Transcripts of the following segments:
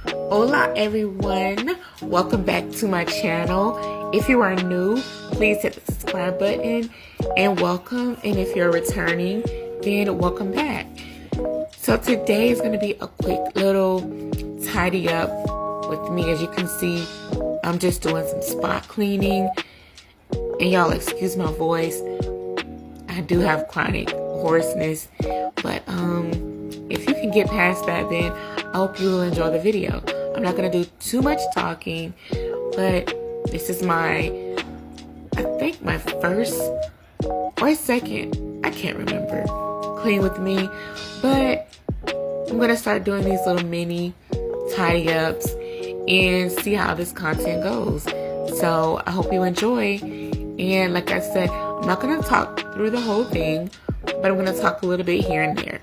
Hola everyone, welcome back to my channel. If you are new, please hit the subscribe button and welcome, and if you're returning, then welcome back. So today is going to be a quick little tidy up with me. As you can see, I'm just doing some spot cleaning, and y'all excuse my voice, I do have chronic hoarseness, but if you can get past that, then I hope you will enjoy the video. I'm not going to do too much talking, but this is I think my first or second, I can't remember, clean with me, but I'm going to start doing these little mini tidy ups and see how this content goes. So I hope you enjoy, and like I said, I'm not going to talk through the whole thing, but I'm going to talk a little bit here and there.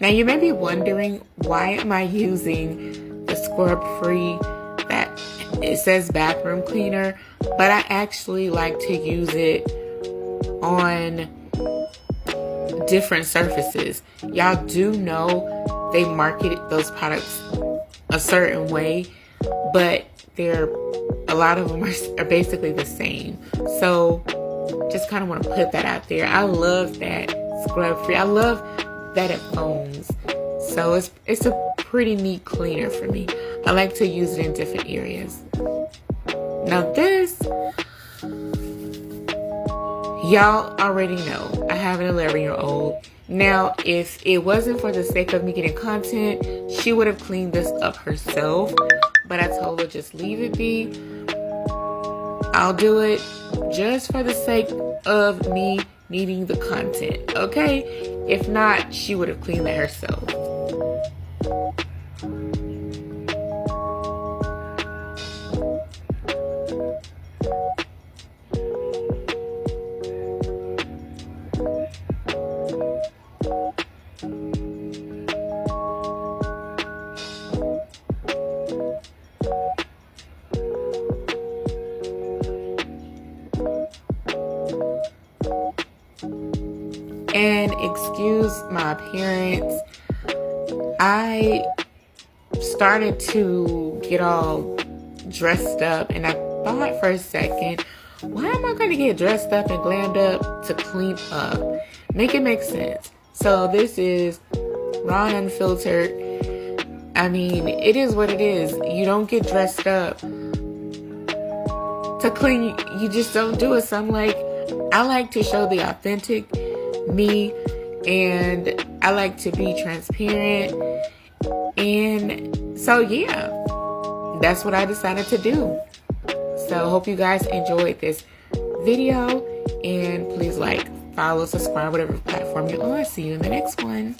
Now you may be wondering, why am I using the scrub-free, that it says bathroom cleaner, but I actually like to use it on different surfaces. Y'all do know they market those products a certain way, but a lot of them are basically the same. So just kind of want to put that out there. I love that scrub-free. I love that it foams, so it's a pretty neat cleaner for me. I like to use it in different areas. Now this, y'all already know, I have an 11-year-old. Now if it wasn't for the sake of me getting content, she would have cleaned this up herself, but I told her just leave it be. I'll do it just for the sake of me needing the content, okay? If not, she would have cleaned it herself. And excuse my appearance, I started to get all dressed up, and I thought for a second, why am I going to get dressed up and glammed up to clean up? Make it make sense. So this is raw and unfiltered. I mean, it is what it is. You don't get dressed up to clean. You just don't do it. So I'm like, I like to show the authentic me, and I like to be transparent, and so yeah, that's what I decided to do. So hope you guys enjoyed this video, and please like, follow, subscribe, whatever platform you're on. See you in the next one.